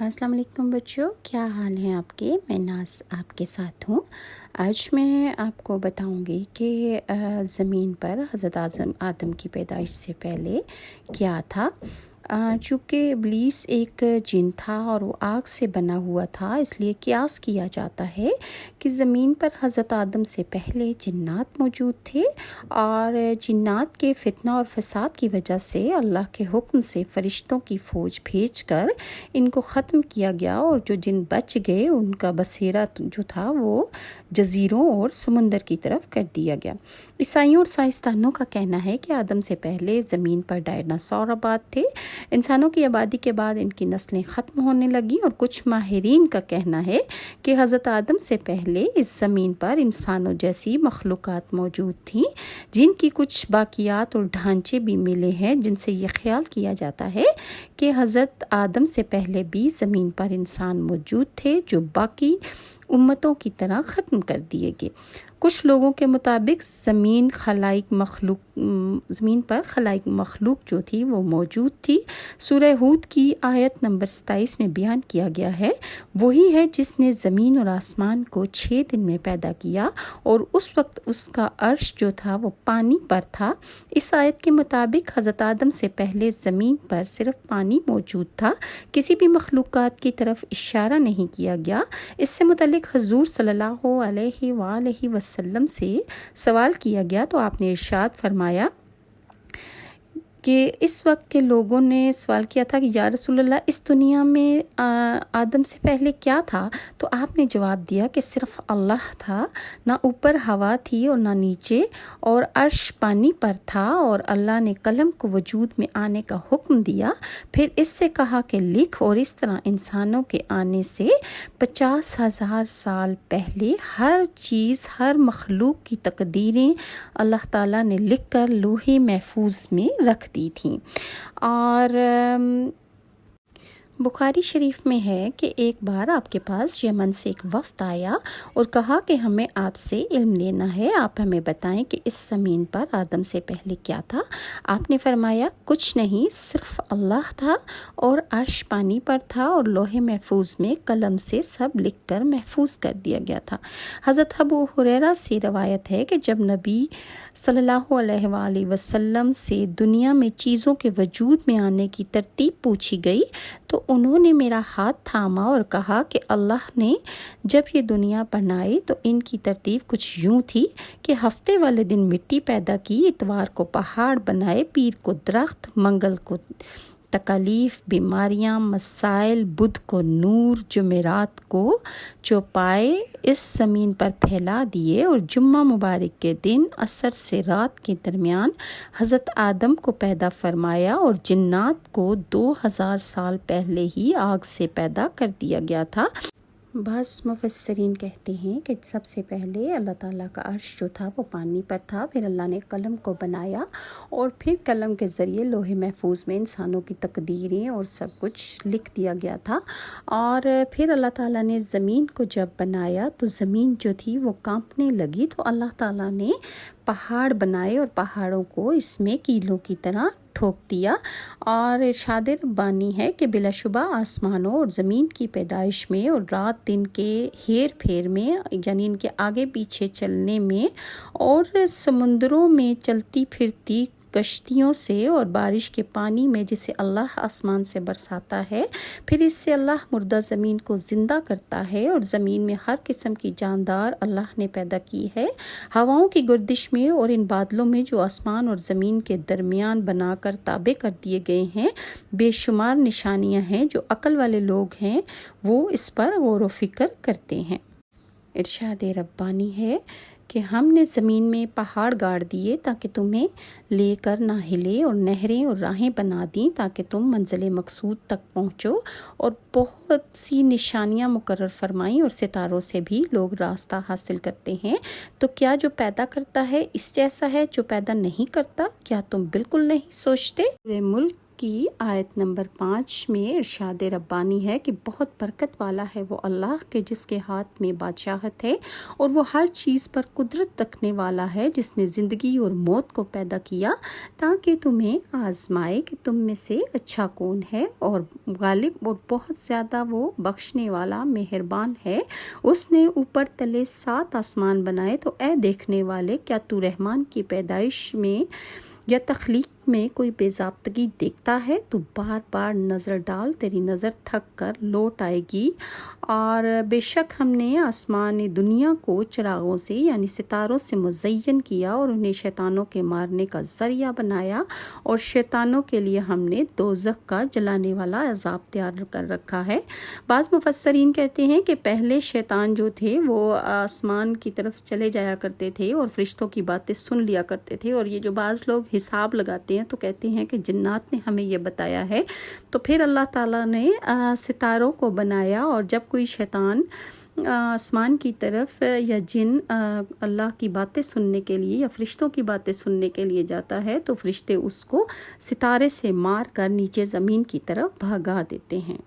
السلام علیکم بچوں، کیا حال ہیں آپ کے؟ میں ناز آپ کے ساتھ ہوں۔ آج میں آپ کو بتاؤں گی کہ زمین پر حضرت آدم کی پیدائش سے پہلے کیا تھا۔ چونکہ ابلیس ایک جن تھا اور وہ آگ سے بنا ہوا تھا، اس لیے قیاس کیا جاتا ہے کہ زمین پر حضرت آدم سے پہلے جنات موجود تھے، اور جنات کے فتنہ اور فساد کی وجہ سے اللہ کے حکم سے فرشتوں کی فوج بھیج کر ان کو ختم کیا گیا، اور جو جن بچ گئے ان کا بسیرا جو تھا وہ جزیروں اور سمندر کی طرف کر دیا گیا۔ عیسائیوں اور سائنسدانوں کا کہنا ہے کہ آدم سے پہلے زمین پر ڈائناسور آباد تھے۔ انسانوں کی آبادی کے بعد ان کی نسلیں ختم ہونے لگیں، اور کچھ ماہرین کا کہنا ہے کہ حضرت آدم سے پہلے اس زمین پر انسانوں جیسی مخلوقات موجود تھیں، جن کی کچھ باقیات اور ڈھانچے بھی ملے ہیں، جن سے یہ خیال کیا جاتا ہے کہ حضرت آدم سے پہلے بھی زمین پر انسان موجود تھے جو باقی امتوں کی طرح ختم کر دیے گئے۔ کچھ لوگوں کے مطابق زمین پر خلائق مخلوق جو تھی وہ موجود تھی۔ سورہ ہود کی آیت نمبر 27 میں بیان کیا گیا ہے، وہی ہے جس نے زمین اور آسمان کو 6 دن میں پیدا کیا، اور اس وقت اس کا عرش جو تھا وہ پانی پر تھا۔ اس آیت کے مطابق حضرت آدم سے پہلے زمین پر صرف پانی موجود تھا، کسی بھی مخلوقات کی طرف اشارہ نہیں کیا گیا۔ اس سے متعلق حضور صلی اللہ علیہ وآلہ وسلم سے سوال کیا گیا تو آپ نے ارشاد فرمایا کہ اس وقت کے لوگوں نے سوال کیا تھا کہ یا رسول اللہ، اس دنیا میں آدم سے پہلے کیا تھا؟ تو آپ نے جواب دیا کہ صرف اللہ تھا، نہ اوپر ہوا تھی اور نہ نیچے، اور عرش پانی پر تھا، اور اللہ نے قلم کو وجود میں آنے کا حکم دیا، پھر اس سے کہا کہ لکھ، اور اس طرح انسانوں کے آنے سے 50,000 سال پہلے ہر چیز، ہر مخلوق کی تقدیریں اللہ تعالیٰ نے لکھ کر لوح محفوظ میں رکھ دی تھیں۔ اور بخاری شریف میں ہے کہ ایک بار آپ کے پاس یمن سے ایک وفد آیا اور کہا کہ ہمیں آپ سے علم لینا ہے، آپ ہمیں بتائیں کہ اس زمین پر آدم سے پہلے کیا تھا۔ آپ نے فرمایا کچھ نہیں، صرف اللہ تھا، اور عرش پانی پر تھا، اور لوح محفوظ میں قلم سے سب لکھ کر محفوظ کر دیا گیا تھا۔ حضرت ابو ہریرہ سے روایت ہے کہ جب نبی صلی اللہ علیہ وآلہ وسلم سے دنیا میں چیزوں کے وجود میں آنے کی ترتیب پوچھی گئی تو انہوں نے میرا ہاتھ تھاما اور کہا کہ اللہ نے جب یہ دنیا بنائی تو ان کی ترتیب کچھ یوں تھی کہ ہفتے والے دن مٹی پیدا کی، اتوار کو پہاڑ بنائے، پیر کو درخت، منگل کو تکالیف، بیماریاں، مسائل، بدھ کو نور، جمعرات کو چوپائے اس زمین پر پھیلا دیے، اور جمعہ مبارک کے دن عصر سے رات کے درمیان حضرت آدم کو پیدا فرمایا، اور جنات کو 2000 سال پہلے ہی آگ سے پیدا کر دیا گیا تھا۔ بعض مفسرین کہتے ہیں کہ سب سے پہلے اللہ تعالیٰ کا عرش جو تھا وہ پانی پر تھا، پھر اللہ نے قلم کو بنایا، اور پھر قلم کے ذریعے لوح محفوظ میں انسانوں کی تقدیریں اور سب کچھ لکھ دیا گیا تھا۔ اور پھر اللہ تعالیٰ نے زمین کو جب بنایا تو زمین جو تھی وہ کانپنے لگی، تو اللہ تعالیٰ نے پہاڑ بنائے اور پہاڑوں کو اس میں کیلوں کی طرح ٹھوک دیا۔ اور ارشاد ربانی ہے کہ بلا شبہ آسمانوں اور زمین کی پیدائش میں اور رات دن کے ہیر پھیر میں، یعنی ان کے آگے پیچھے چلنے میں، اور سمندروں میں چلتی پھرتی کشتیوں سے، اور بارش کے پانی میں جسے اللہ آسمان سے برساتا ہے، پھر اس سے اللہ مردہ زمین کو زندہ کرتا ہے، اور زمین میں ہر قسم کی جاندار اللہ نے پیدا کی ہے، ہواؤں کی گردش میں، اور ان بادلوں میں جو آسمان اور زمین کے درمیان بنا کر تابع کر دیے گئے ہیں، بے شمار نشانیاں ہیں جو عقل والے لوگ ہیں وہ اس پر غور و فکر کرتے ہیں۔ ارشاد ربانی ہے کہ ہم نے زمین میں پہاڑ گاڑ دیے تاکہ تمہیں لے کر نہ ہلے، اور نہریں اور راہیں بنا دیں تاکہ تم منزل مقصود تک پہنچو، اور بہت سی نشانیاں مقرر فرمائیں، اور ستاروں سے بھی لوگ راستہ حاصل کرتے ہیں۔ تو کیا جو پیدا کرتا ہے اس جیسا ہے جو پیدا نہیں کرتا؟ کیا تم بالکل نہیں سوچتے؟ ملک کی آیت نمبر 5 میں ارشاد ربانی ہے کہ بہت برکت والا ہے وہ اللہ کہ جس کے ہاتھ میں بادشاہت ہے اور وہ ہر چیز پر قدرت رکھنے والا ہے، جس نے زندگی اور موت کو پیدا کیا تاکہ تمہیں آزمائے کہ تم میں سے اچھا کون ہے، اور غالب اور بہت زیادہ وہ بخشنے والا مہربان ہے۔ اس نے اوپر تلے 7 آسمان بنائے، تو اے دیکھنے والے، کیا تو رحمان کی پیدائش میں یا تخلیق میں کوئی بے ضابطگی دیکھتا ہے؟ تو بار بار نظر ڈال، تیری نظر تھک کر لوٹ آئے گی۔ اور بے شک ہم نے آسمان دنیا کو چراغوں سے یعنی ستاروں سے مزین کیا اور انہیں شیطانوں کے مارنے کا ذریعہ بنایا، اور شیطانوں کے لیے ہم نے دوزخ کا جلانے والا عذاب تیار کر رکھا ہے۔ بعض مفسرین کہتے ہیں کہ پہلے شیطان جو تھے وہ آسمان کی طرف چلے جایا کرتے تھے اور فرشتوں کی باتیں سن لیا کرتے تھے، اور یہ جو بعض لوگ حساب لگاتے ہیں تو کہتے ہیں کہ جنات نے ہمیں یہ بتایا ہے۔ تو پھر اللہ تعالیٰ نے ستاروں کو بنایا، اور جب کوئی شیطان آسمان کی طرف یا جن اللہ کی باتیں سننے کے لیے یا فرشتوں کی باتیں سننے کے لیے جاتا ہے تو فرشتے اس کو ستارے سے مار کر نیچے زمین کی طرف بھگا دیتے ہیں۔